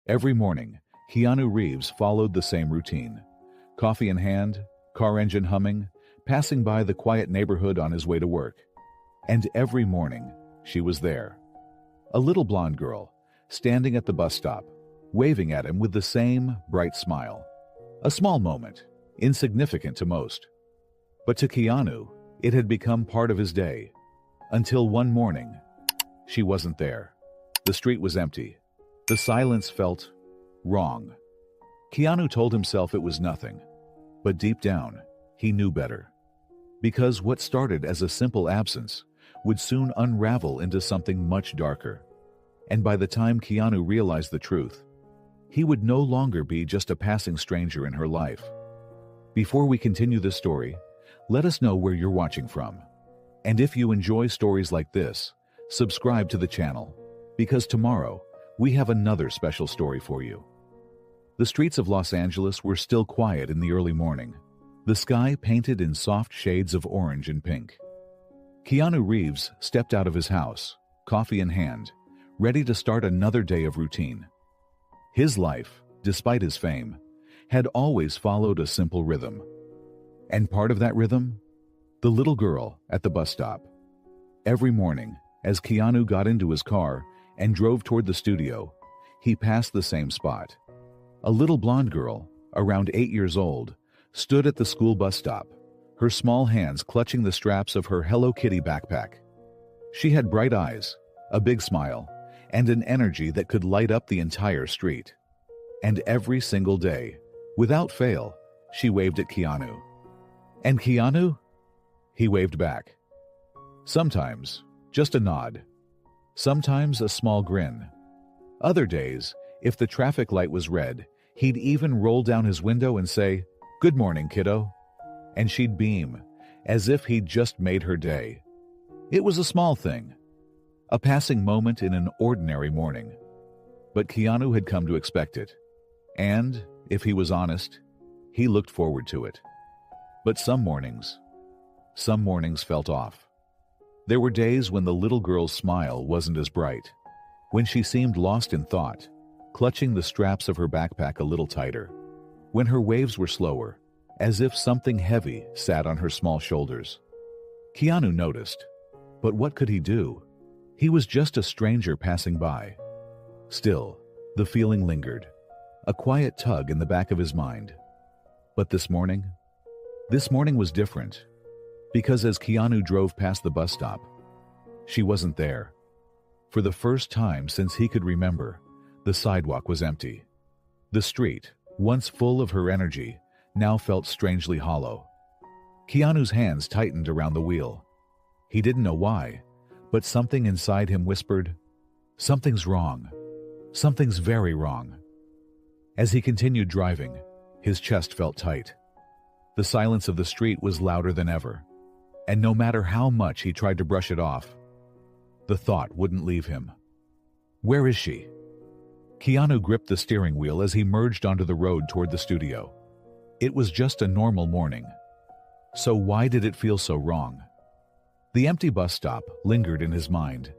Every morning, Keanu Reeves followed the same routine. Coffee in hand, car engine humming, passing by the quiet neighborhood on his way to work. And every morning, she was there. A little blonde girl, standing at the bus stop, waving at him with the same bright smile. A small moment, insignificant to most. But to Keanu, it had become part of his day. Until one morning, she wasn't there. The street was empty. The silence felt wrong. Keanu told himself it was nothing. But deep down, he knew better. Because what started as a simple absence would soon unravel into something much darker. And by the time Keanu realized the truth, he would no longer be just a passing stranger in her life. Before we continue this story, let us know where you're watching from. And if you enjoy stories like this, subscribe to the channel, because tomorrow we have another special story for you. The streets of Los Angeles were still quiet in the early morning, the sky painted in soft shades of orange and pink. Keanu Reeves stepped out of his house, coffee in hand, ready to start another day of routine. His life, despite his fame, had always followed a simple rhythm. And part of that rhythm? The little girl at the bus stop. Every morning, as Keanu got into his car and drove toward the studio, he passed the same spot. A little blonde girl, around 8 years old, stood at the school bus stop, her small hands clutching the straps of her Hello Kitty backpack. She had bright eyes, a big smile, and an energy that could light up the entire street. And every single day, without fail, she waved at Keanu. And Keanu? He waved back. Sometimes, just a nod. Sometimes a small grin. Other days, if the traffic light was red, he'd even roll down his window and say, "Good morning, kiddo." And she'd beam, as if he'd just made her day. It was a small thing, a passing moment in an ordinary morning. But Keanu had come to expect it. And, if he was honest, he looked forward to it. But some mornings felt off. There were days when the little girl's smile wasn't as bright, when she seemed lost in thought, clutching the straps of her backpack a little tighter, when her waves were slower, as if something heavy sat on her small shoulders. Keanu noticed, but what could he do? He was just a stranger passing by. Still, the feeling lingered, a quiet tug in the back of his mind. But this morning was different, because as Keanu drove past the bus stop, she wasn't there. For the first time since he could remember, the sidewalk was empty. The street, once full of her energy, now felt strangely hollow. Keanu's hands tightened around the wheel. He didn't know why, but something inside him whispered, "Something's wrong. Something's very wrong." As he continued driving, his chest felt tight. The silence of the street was louder than ever, and no matter how much he tried to brush it off, the thought wouldn't leave him. Where is she? Keanu gripped the steering wheel as he merged onto the road toward the studio. It was just a normal morning. So why did it feel so wrong? The empty bus stop lingered in his mind,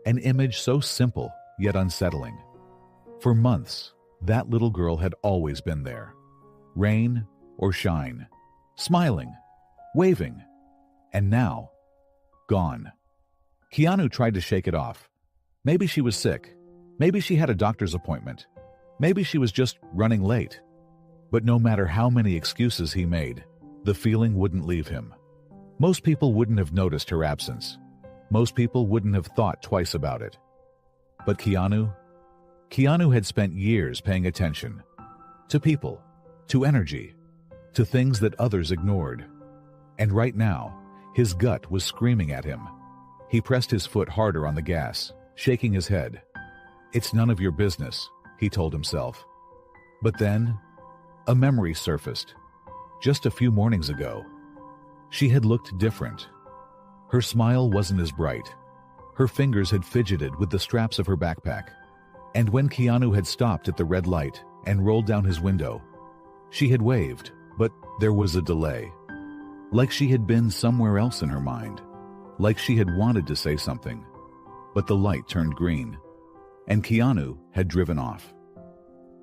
an image so simple yet unsettling. For months, that little girl had always been there. Rain or shine, smiling, waving, and now, gone. Keanu tried to shake it off. Maybe she was sick. Maybe she had a doctor's appointment. Maybe she was just running late. But no matter how many excuses he made, the feeling wouldn't leave him. Most people wouldn't have noticed her absence. Most people wouldn't have thought twice about it. But Keanu had spent years paying attention. To people, to energy, to things that others ignored. And right now, his gut was screaming at him. He pressed his foot harder on the gas, shaking his head. "It's none of your business," he told himself. But then, a memory surfaced. Just a few mornings ago, she had looked different. Her smile wasn't as bright. Her fingers had fidgeted with the straps of her backpack. And when Keanu had stopped at the red light and rolled down his window, she had waved, but there was a delay. Like she had been somewhere else in her mind. Like she had wanted to say something. But the light turned green, and Keanu had driven off.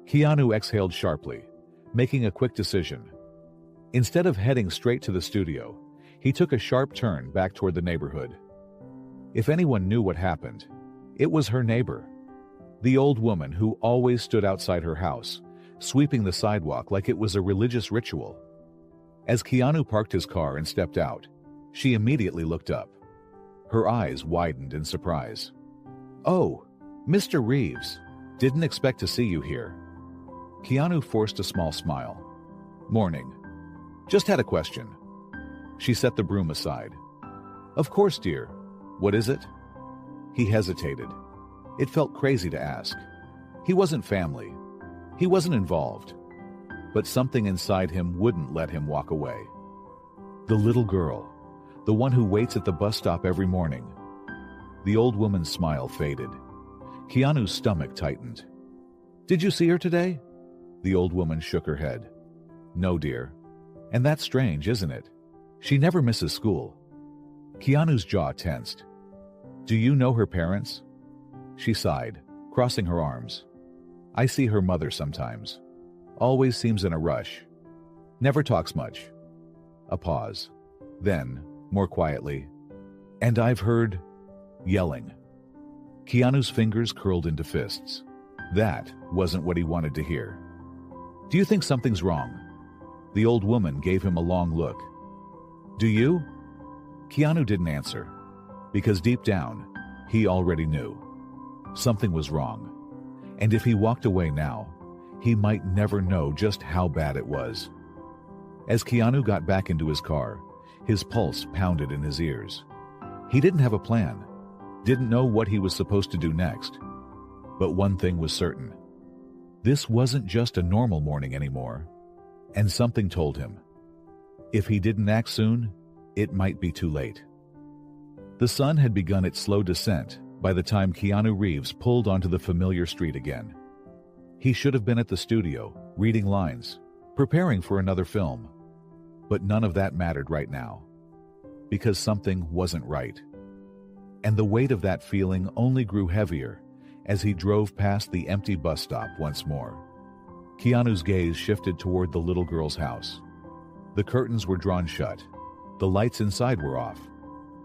Keanu exhaled sharply, making a quick decision. Instead of heading straight to the studio, he took a sharp turn back toward the neighborhood. If anyone knew what happened, it was her neighbor, the old woman who always stood outside her house, sweeping the sidewalk like it was a religious ritual. As Keanu parked his car and stepped out, she immediately looked up. Her eyes widened in surprise. "Oh, Mr. Reeves, didn't expect to see you here." Keanu forced a small smile. "Morning. Just had a question." She set the broom aside. "Of course, dear. What is it?" He hesitated. It felt crazy to ask. He wasn't family. He wasn't involved. But something inside him wouldn't let him walk away. The little girl, the one who waits at the bus stop every morning. The old woman's smile faded. Keanu's stomach tightened. "Did you see her today?" The old woman shook her head. "No, dear. And that's strange, isn't it? She never misses school." Keanu's jaw tensed. "Do you know her parents?" She sighed, crossing her arms. "I see her mother sometimes. Always seems in a rush. Never talks much." A pause. Then, more quietly, "And I've heard yelling." Keanu's fingers curled into fists. That wasn't what he wanted to hear. "Do you think something's wrong?" The old woman gave him a long look. "Do you?" Keanu didn't answer, because deep down, he already knew. Something was wrong, and if he walked away now, he might never know just how bad it was. As Keanu got back into his car, his pulse pounded in his ears. He didn't have a plan, didn't know what he was supposed to do next. But one thing was certain. This wasn't just a normal morning anymore, and something told him, if he didn't act soon, it might be too late. The sun had begun its slow descent by the time Keanu Reeves pulled onto the familiar street again. He should have been at the studio, reading lines, preparing for another film. But none of that mattered right now, because something wasn't right. And the weight of that feeling only grew heavier as he drove past the empty bus stop once more. Keanu's gaze shifted toward the little girl's house. The curtains were drawn shut. The lights inside were off.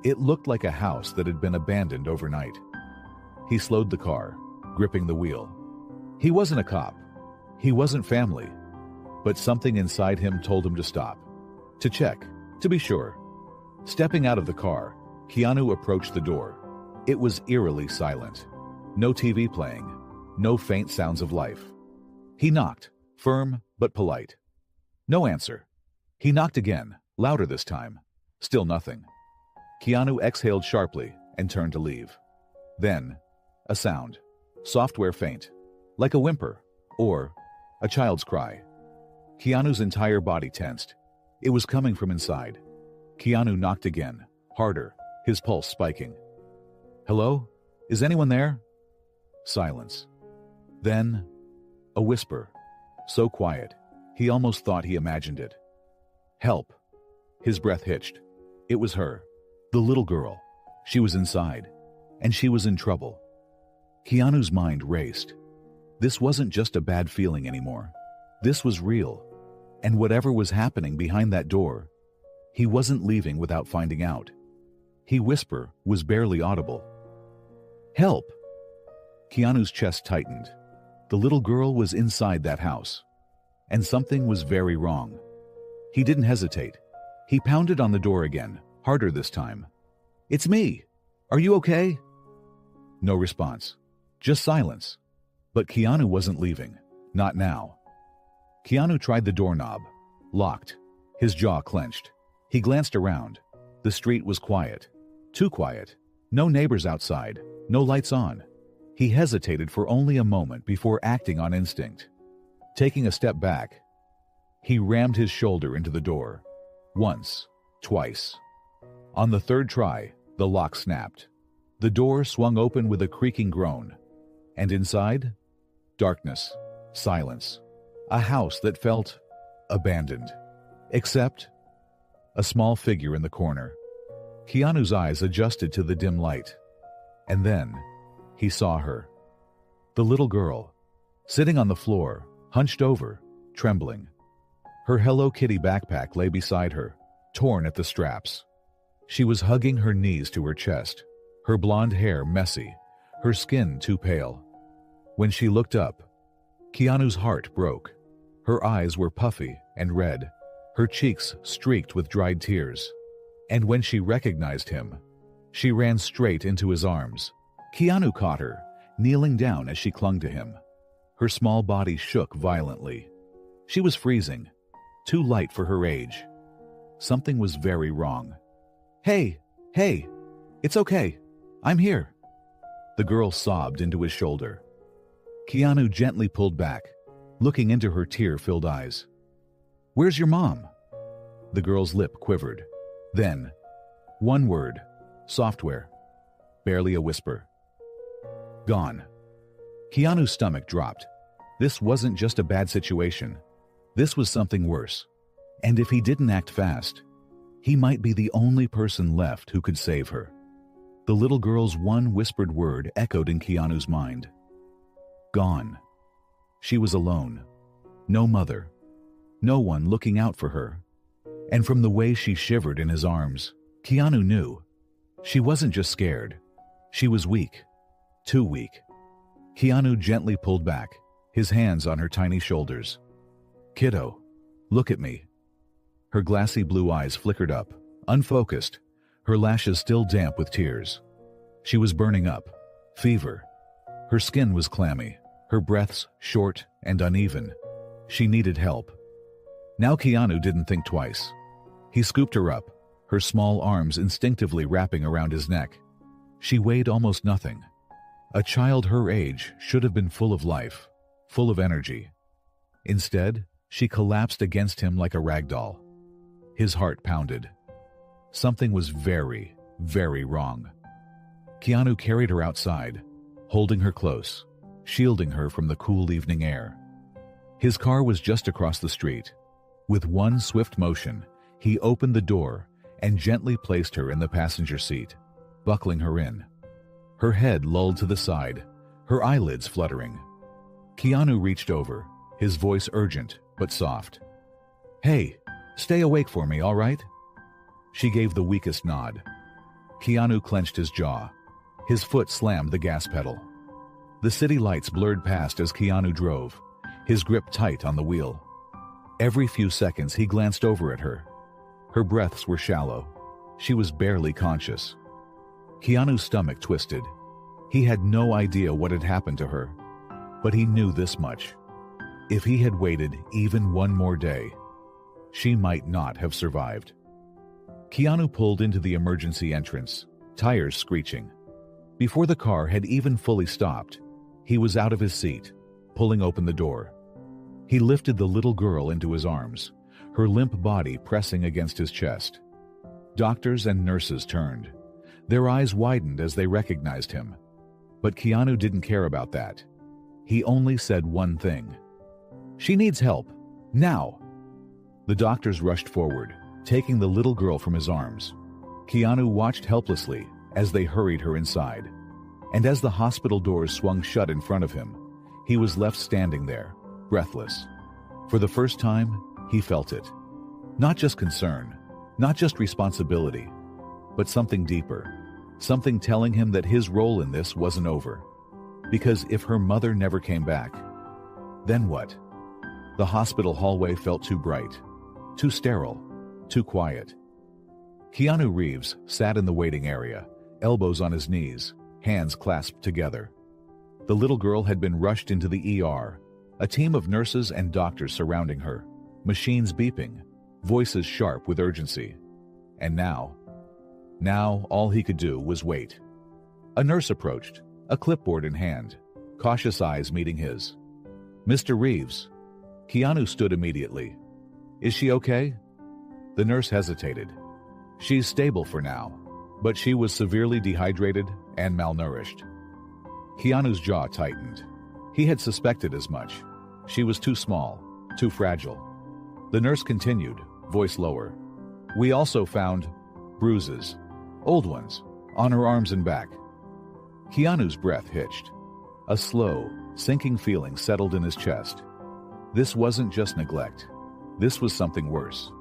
It looked like a house that had been abandoned overnight. He slowed the car, gripping the wheel. He wasn't a cop. He wasn't family. But something inside him told him to stop. To check, to be sure. Stepping out of the car, Keanu approached the door. It was eerily silent. No TV playing. No faint sounds of life. He knocked, firm but polite. No answer. He knocked again, louder this time. Still nothing. Keanu exhaled sharply and turned to leave. Then, a sound. Software faint. Like a whimper. Or a child's cry. Keanu's entire body tensed. It was coming from inside. Keanu knocked again, harder, his pulse spiking. "Hello? Is anyone there?" Silence. Then, a whisper. So quiet, he almost thought he imagined it. "Help." His breath hitched. It was her. The little girl. She was inside, and she was in trouble. Keanu's mind raced. This wasn't just a bad feeling anymore. This was real. And whatever was happening behind that door, he wasn't leaving without finding out. His whisper was barely audible. "Help!" Keanu's chest tightened. The little girl was inside that house. And something was very wrong. He didn't hesitate. He pounded on the door again, harder this time. "It's me! Are you okay?" No response. Just silence. But Keanu wasn't leaving. Not now. Keanu tried the doorknob. Locked. His jaw clenched. He glanced around. The street was quiet. Too quiet. No neighbors outside. No lights on. He hesitated for only a moment before acting on instinct. Taking a step back, he rammed his shoulder into the door. Once. Twice. On the third try, the lock snapped. The door swung open with a creaking groan. And inside? Darkness. Silence. A house that felt abandoned. Except a small figure in the corner. Keanu's eyes adjusted to the dim light. And then he saw her. The little girl, sitting on the floor, hunched over, trembling. Her Hello Kitty backpack lay beside her, torn at the straps. She was hugging her knees to her chest, her blonde hair messy, her skin too pale. When she looked up, Keanu's heart broke. Her eyes were puffy and red, her cheeks streaked with dried tears. And when she recognized him, she ran straight into his arms. Keanu caught her, kneeling down as she clung to him. Her small body shook violently. She was freezing, too light for her age. Something was very wrong. Hey, it's okay. I'm here." The girl sobbed into his shoulder. Keanu gently pulled back, looking into her tear-filled eyes. "Where's your mom?" The girl's lip quivered. Then, one word, software, barely a whisper. "Gone." Keanu's stomach dropped. This wasn't just a bad situation. This was something worse. And if he didn't act fast, he might be the only person left who could save her. The little girl's one whispered word echoed in Keanu's mind. Gone. She was alone. No mother. No one looking out for her. And from the way she shivered in his arms, Keanu knew. She wasn't just scared. She was weak. Too weak. Keanu gently pulled back, his hands on her tiny shoulders. "Kiddo, look at me." Her glassy blue eyes flickered up, unfocused, her lashes still damp with tears. She was burning up. Fever. Her skin was clammy, her breaths short and uneven. She needed help. Now Keanu didn't think twice. He scooped her up, her small arms instinctively wrapping around his neck. She weighed almost nothing. A child her age should have been full of life, full of energy. Instead, she collapsed against him like a rag doll. His heart pounded. Something was very, very wrong. Keanu carried her outside, holding her close, shielding her from the cool evening air. His car was just across the street. With one swift motion, he opened the door and gently placed her in the passenger seat, buckling her in. Her head lulled to the side, her eyelids fluttering. Keanu reached over, his voice urgent but soft. "Hey, stay awake for me, all right?" She gave the weakest nod. Keanu clenched his jaw. His foot slammed the gas pedal. The city lights blurred past as Keanu drove, his grip tight on the wheel. Every few seconds he glanced over at her. Her breaths were shallow. She was barely conscious. Keanu's stomach twisted. He had no idea what had happened to her, but he knew this much. If he had waited even one more day, she might not have survived. Keanu pulled into the emergency entrance, tires screeching. Before the car had even fully stopped, he was out of his seat, pulling open the door. He lifted the little girl into his arms, her limp body pressing against his chest. Doctors and nurses turned. Their eyes widened as they recognized him. But Keanu didn't care about that. He only said one thing. "She needs help. Now!" The doctors rushed forward, taking the little girl from his arms. Keanu watched helplessly as they hurried her inside. And as the hospital doors swung shut in front of him, he was left standing there, breathless. For the first time, he felt it. Not just concern, not just responsibility, but something deeper. Something telling him that his role in this wasn't over. Because if her mother never came back, then what? The hospital hallway felt too bright, too sterile, too quiet. Keanu Reeves sat in the waiting area, elbows on his knees, hands clasped together. The little girl had been rushed into the ER, a team of nurses and doctors surrounding her, machines beeping, voices sharp with urgency. And now all he could do was wait. A nurse approached, a clipboard in hand, cautious eyes meeting his. "Mr. Reeves." Keanu stood immediately. "Is she okay?" The nurse hesitated. "She's stable for now, but she was severely dehydrated and malnourished." Keanu's jaw tightened. He had suspected as much. She was too small, too fragile. The nurse continued, voice lower. "We also found bruises, old ones, on her arms and back." Keanu's breath hitched. A slow, sinking feeling settled in his chest. This wasn't just neglect. This was something worse.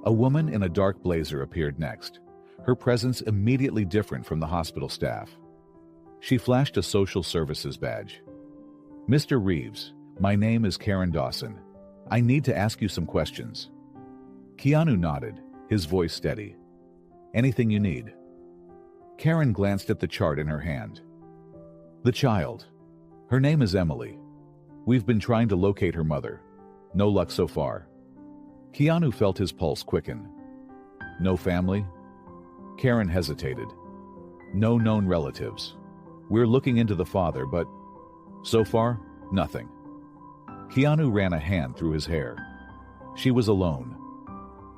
A woman in a dark blazer appeared next, her presence immediately different from the hospital staff. She flashed a social services badge. "Mr. Reeves, my name is Karen Dawson. I need to ask you some questions." Keanu nodded, his voice steady. "Anything you need." Karen glanced at the chart in her hand. "The child. Her name is Emily. We've been trying to locate her mother. No luck so far." Keanu felt his pulse quicken. "No family?" Karen hesitated. "No known relatives. We're looking into the father, but so far, nothing." Keanu ran a hand through his hair. She was alone.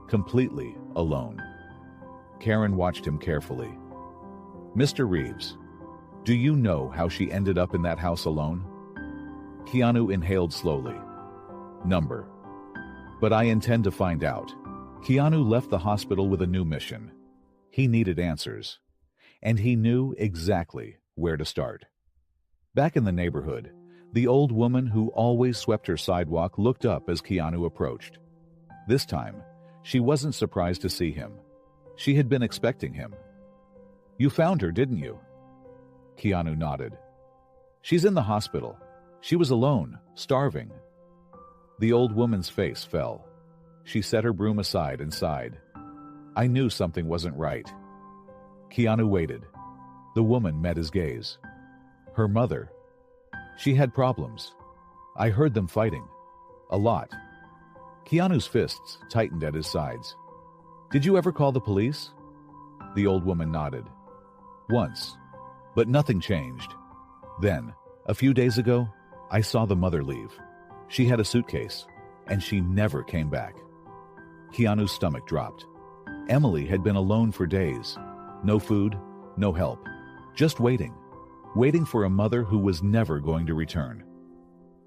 Completely alone. Karen watched him carefully. "Mr. Reeves, do you know how she ended up in that house alone?" Keanu inhaled slowly. "Number. But I intend to find out." Keanu left the hospital with a new mission. He needed answers. And he knew exactly where to start. Back in the neighborhood, the old woman who always swept her sidewalk looked up as Keanu approached. This time, she wasn't surprised to see him. She had been expecting him. "You found her, didn't you?" Keanu nodded. "She's in the hospital. She was alone, starving." The old woman's face fell. She set her broom aside and sighed. "I knew something wasn't right." Keanu waited. The woman met his gaze. "Her mother. She had problems. I heard them fighting. A lot." Keanu's fists tightened at his sides. "Did you ever call the police?" The old woman nodded. "Once. But nothing changed. Then, a few days ago, I saw the mother leave. She had a suitcase, and she never came back." Keanu's stomach dropped. Emily had been alone for days. No food, no help. Just waiting. Waiting for a mother who was never going to return.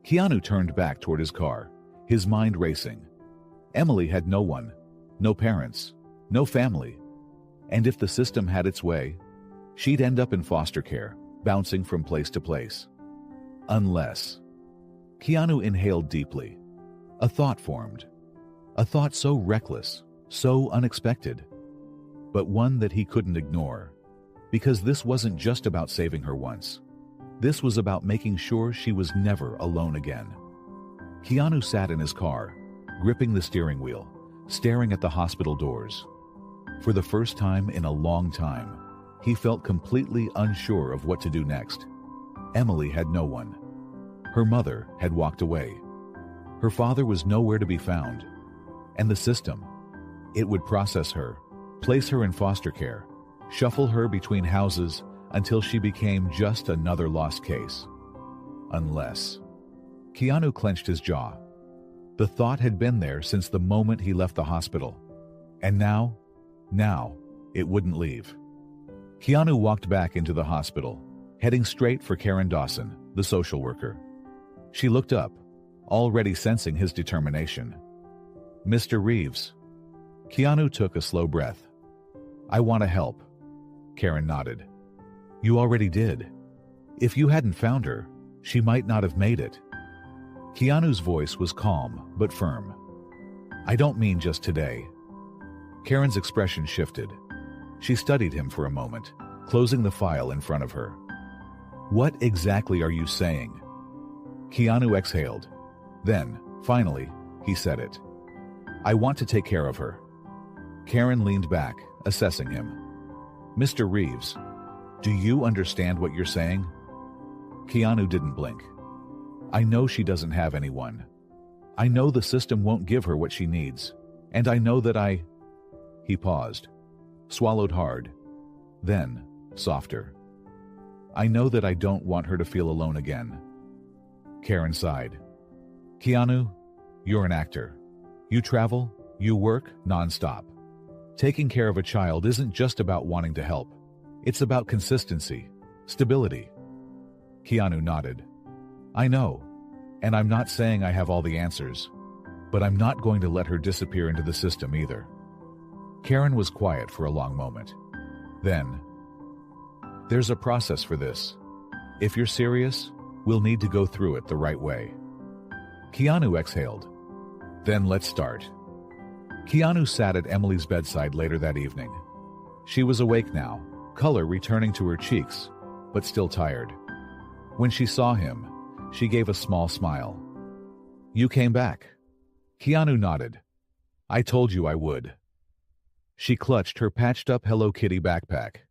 Keanu turned back toward his car, his mind racing. Emily had no one, no parents, no family. And if the system had its way, she'd end up in foster care, bouncing from place to place. Unless... Keanu inhaled deeply. A thought formed. A thought so reckless, so unexpected. But one that he couldn't ignore. Because this wasn't just about saving her once. This was about making sure she was never alone again. Keanu sat in his car, gripping the steering wheel, staring at the hospital doors. For the first time in a long time, he felt completely unsure of what to do next. Emily had no one. Her mother had walked away. Her father was nowhere to be found. And the system, it would process her, place her in foster care, shuffle her between houses until she became just another lost case. Unless... Keanu clenched his jaw. The thought had been there since the moment he left the hospital. And now, it wouldn't leave. Keanu walked back into the hospital, heading straight for Karen Dawson, the social worker. She looked up, already sensing his determination. "Mr. Reeves." Keanu took a slow breath. "I want to help." Karen nodded. "You already did. If you hadn't found her, she might not have made it." Keanu's voice was calm but firm. "I don't mean just today." Karen's expression shifted. She studied him for a moment, closing the file in front of her. "What exactly are you saying?" Keanu exhaled. Then, finally, he said it. "I want to take care of her." Karen leaned back, assessing him. "Mr. Reeves, do you understand what you're saying?" Keanu didn't blink. "I know she doesn't have anyone. I know the system won't give her what she needs. And I know that He paused, swallowed hard. Then, softer. "I know that I don't want her to feel alone again." Karen sighed. "Keanu, you're an actor. You travel, you work nonstop. Taking care of a child isn't just about wanting to help. It's about consistency, stability." Keanu nodded. "I know, and I'm not saying I have all the answers, but I'm not going to let her disappear into the system either." Karen was quiet for a long moment. Then, "There's a process for this. If you're serious, we'll need to go through it the right way." Keanu exhaled. Then let's start. Keanu sat at Emily's bedside later that evening. She was awake now, color returning to her cheeks, but still tired. When she saw him, she gave a small smile. "You came back." Keanu nodded. "I told you I would." She clutched her patched-up Hello Kitty backpack.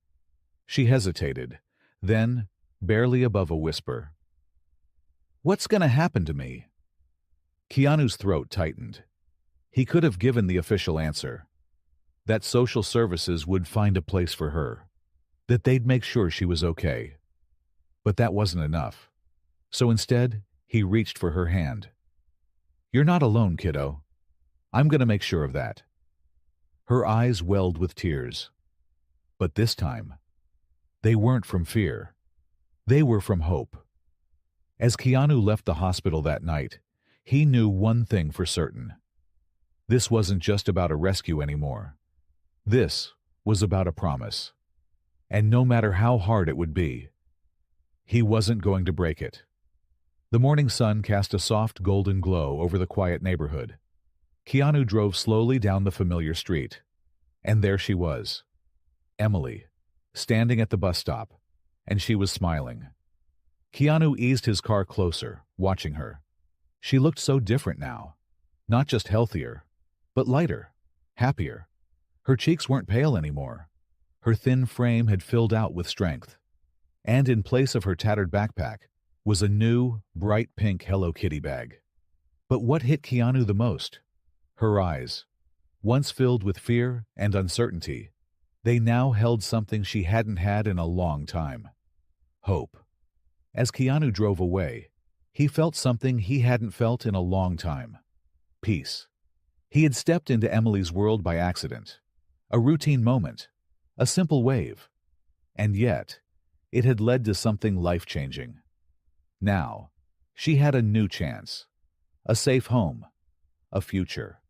She hesitated, then, barely above a whisper, "What's gonna happen to me?" Keanu's throat tightened. He could have given the official answer. That social services would find a place for her. That they'd make sure she was okay. But that wasn't enough. So instead, he reached for her hand. "You're not alone, kiddo. I'm gonna make sure of that." Her eyes welled with tears. But this time, they weren't from fear. They were from hope. As Keanu left the hospital that night, he knew one thing for certain. This wasn't just about a rescue anymore. This was about a promise. And no matter how hard it would be, he wasn't going to break it. The morning sun cast a soft golden glow over the quiet neighborhood. Keanu drove slowly down the familiar street. And there she was, Emily, standing at the bus stop, and she was smiling. Keanu eased his car closer, watching her. She looked so different now. Not just healthier, but lighter, happier. Her cheeks weren't pale anymore. Her thin frame had filled out with strength. And in place of her tattered backpack was a new, bright pink Hello Kitty bag. But what hit Keanu the most? Her eyes. Once filled with fear and uncertainty, they now held something she hadn't had in a long time. Hope. As Keanu drove away, he felt something he hadn't felt in a long time. Peace. He had stepped into Emily's world by accident. A routine moment. A simple wave. And yet, it had led to something life-changing. Now, she had a new chance. A safe home. A future.